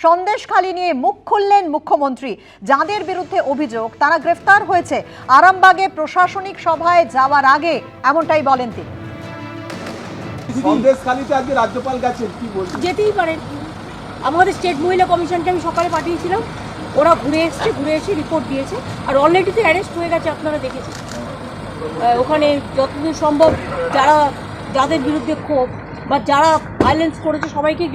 সন্দেশখালী নিয়ে মুখ খুললেন মুখ্যমন্ত্রী। যাদের বিরুদ্ধে অভিযোগ তারা গ্রেফতার হয়েছে। আরামবাগে প্রশাসনিক সভায় যাওয়ার আগে এমনটাই বলেন তিনি। সন্দেশখালীতে আজকে রাজ্যপাল গেছেন, কি বলছেন? যেতেই পারেন। আমাদের স্টেট মহিলা কমিশনকে আমি সকালে পাঠিয়েছিলাম, ওরা ঘুরে এসে রিপোর্ট দিয়েছে, আর অলরেডি তো অ্যারেস্ট হয়ে গেছে, আপনারা দেখেছেন। ওখানে যতদূর সম্ভব যাদের বিরুদ্ধে ক্ষোভ বা যারা ভায়োলেন্স করেছে সবাইকেই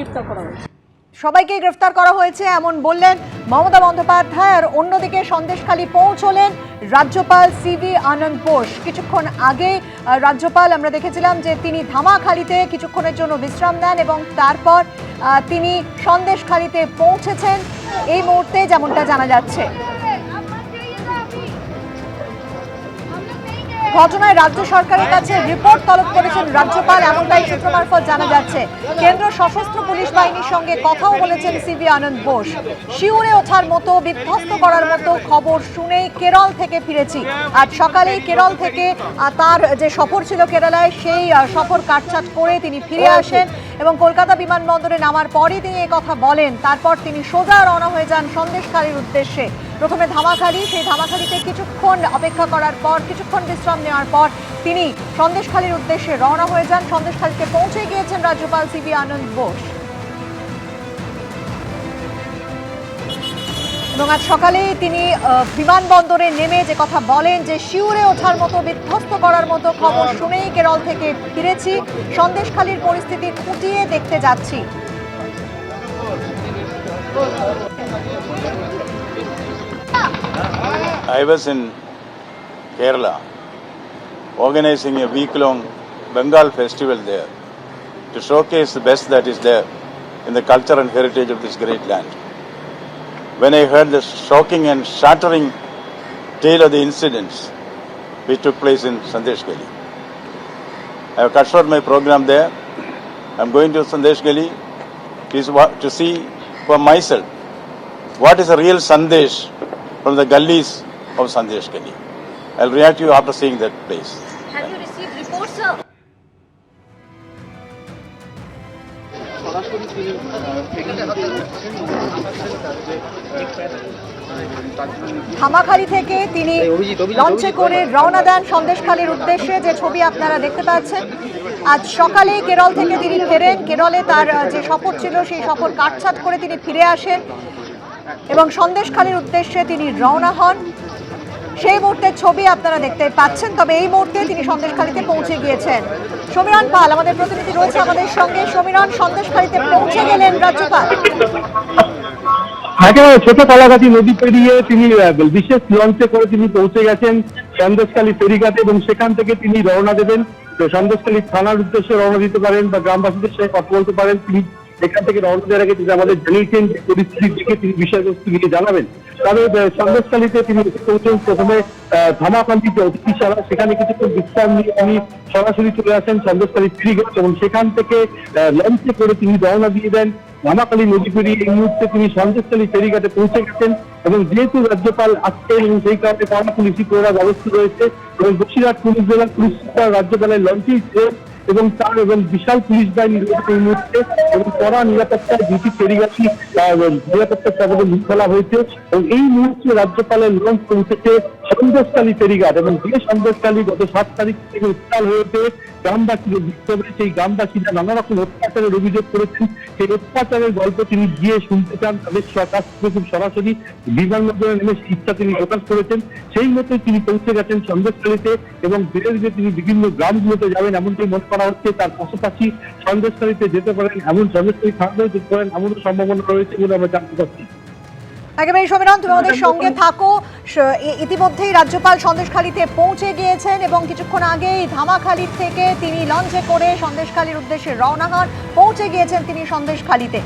গ্রেফতার করা হয়েছে এমন বললেন মমতা বন্দ্যোপাধ্যায়। আর অন্যদিকে সন্দেশখালী পৌঁছলেন রাজ্যপাল সিভি আনন্দ বোস। কিছুক্ষণ আগে রাজ্যপাল আমরা দেখেছিলাম যে তিনি ধামাখালীতে কিছুক্ষণের জন্য বিশ্রাম নেন এবং তারপর তিনি সন্দেশখালীতে পৌঁছেছেন এই মুহূর্তে, যেমনটা জানা যাচ্ছে। ঘটনায় রাজ্য সরকারের কাছে রিপোর্ট তলব করেছেন রাজ্যপাল, এমনটাই সূত্র মারফত জানা যাচ্ছে। কেন্দ্র সশস্ত্র পুলিশ বাহিনীর সঙ্গে কথাও বলেছেন সিভি আনন্দ বোস। শিউরে ওঠার মতো, বিধ্বস্ত করার মতো খবর শুনেই কেরল থেকে ফিরেছি। আজ সকালেই কেরল থেকে তার যে সফর ছিল কেরালায়, সেই সফর কাটছাট করে তিনি ফিরে আসেন এবং কলকাতা বিমানবন্দরে নামার পরই তিনি এই কথা বলেন। তারপর তিনি সোজা রওনা হয়ে যান সন্দেশখালীর উদ্দেশ্যে। প্রথমে ধামাখালী, সেই ধামাখালীতে কিছুক্ষণ অপেক্ষা করার পর, কিছুক্ষণ বিশ্রাম নেওয়ার পর তিনি সন্দেশখালীর উদ্দেশ্যে রওনা হয়ে যান। সন্দেশখালীতে পৌঁছে গিয়েছেন রাজ্যপাল সিভি আনন্দ বোস এবং আজ সকালেই তিনি বিমানবন্দরে নেমে যে কথা বলেন যে শিউরে ওঠার মতো, বিধ্বস্ত করার মতো খবর শুনেই কেরল থেকে ফিরেছি, সন্দেশখালীর পরিস্থিতি খুঁটিয়ে দেখতে যাচ্ছি। I was in Kerala organizing a week-long Bengal festival there to showcase the best that is there in the culture and heritage of this great land. When I heard the shocking and shattering tale of the incidents which took place in Sandeshgali, I have cut short my program there. I am going to Sandeshgali to see for myself what is a real Sandesh from the gullies of Sandeshgali. I'll react to you after seeing that place. Have you received reports, sir? Dhamakhali থেকে তিনি লঞ্চে করে রওনা দেন সন্দেশখালীর উদ্দেশ্যে, যে ছবি আপনারা দেখতে পাচ্ছেন। আজ সকালে কেরল থেকে তিনি ফেরেন। কেরলে তার যে সফর ছিল সেই সফর কাটছাট করে তিনি ফিরে আসেন এবং সন্দেশখালীর উদ্দেশ্যে তিনি রওনা হন। সেই মুহূর্তের ছবি আপনারা দেখতে পাচ্ছেন। তবে এই মুহূর্তে তিনি সন্দেশখালীতে পৌঁছে গিয়েছেন। সমীরণ পাল আমাদের প্রতিনিধি রয়েছে আমাদের সঙ্গে। সমীরণ, সন্দেশখালীতে পৌঁছে গেলেন রাজ্যপাল। একেবারে ছোট কলাগাছি নদী পেরিয়ে তিনি বিশেষ লঞ্চে করে তিনি পৌঁছে গেছেন সন্দেশখালী ফেরিঘাটে এবং সেখান থেকে তিনি রওনা দেবেন সন্দেশখালী থানার উদ্দেশ্যে রওনা দিতে পারেন বা গ্রামবাসীদের সাথে কথা বলতে পারেন। তিনি এখান থেকে রওনা দেওয়ার আগে তিনি আমাদের জানিয়েছেন যে পরিস্থিতির দিকে তিনি বিষয়বস্তু নিয়ে জানাবেন। তবে সন্দেশখালীতে তিনি পৌঁছেন প্রথমে ধামাখালী যে অতিথিশালা, সেখানে কিছুক্ষণ বিশ্রাম নিয়ে তিনি সরাসরি চলে আসেন সন্দেশখালী ফেরিঘাট এবং সেখান থেকে লঞ্চে করে তিনি রওনা দিয়ে দেন ধামাখালী নদী পেরিয়ে। এই মুহূর্তে তিনি সন্দেশখালী ফেরিঘাটে পৌঁছে গেছেন এবং যেহেতু রাজ্যপাল আসছেন এবং সেই কারণে কড়া পুলিশি প্রহরা ব্যবস্থা রয়েছে এবং বসিরহাট পুলিশ জেলার পুলিশ সুপার রাজ্যপালের লঞ্চেই ছিলেন এবং তার এবং বিশাল পুলিশ বাহিনী রয়েছে এই মুহূর্তে এবং কড়া নিরাপত্তায় দুটি ফেরিঘাটই নিরাপত্তার চাদরে মুখ ফেলা হয়েছে এবং এই মুহূর্তে রাজ্যপালের লঞ্চ পৌঁছেছে সন্দেশখালী ফেরিঘাট এবং যে সন্দেশখালী গত 7 তারিখ থেকে উত্তাল হয়েছে গ্রামবাসীদের বিক্ষোভে, সেই গ্রামবাসীরা নানা রকম অত্যাচারের অভিযোগ করেছেন। সেই অত্যাচারের গল্প তিনি গিয়ে শুনতে চান তাদের কাছ থেকে খুব সরাসরি বিমানবন্দরে নেমে ইচ্ছা তিনি প্রকাশ করেছেন। সেই মতোই তিনি পৌঁছে গেছেন সন্দেশখালীতে এবং ধীরে ধীরে তিনি বিভিন্ন গ্রামগুলোতে যাবেন এমনটাই মনে করা হচ্ছে। তার পাশাপাশি সন্দেশখালীতে যেতে পারেন এমন, সন্দেশখালী থানাতেও যেতে পারেন এমনও সম্ভাবনা রয়েছে বলে আমরা জানতে পারছি। একেবারে সমীরণ, তুমি আমাদের সঙ্গে থাকো। ইতিমধ্যেই রাজ্যপাল সন্দেশখালীতে পৌঁছে গিয়েছেন এবং কিছুক্ষণ আগেই ধামাখালী থেকে তিনি লঞ্চে করে সন্দেশখালীর উদ্দেশ্যে রওনা হন। পৌঁছে গিয়েছেন তিনি সন্দেশখালীতে।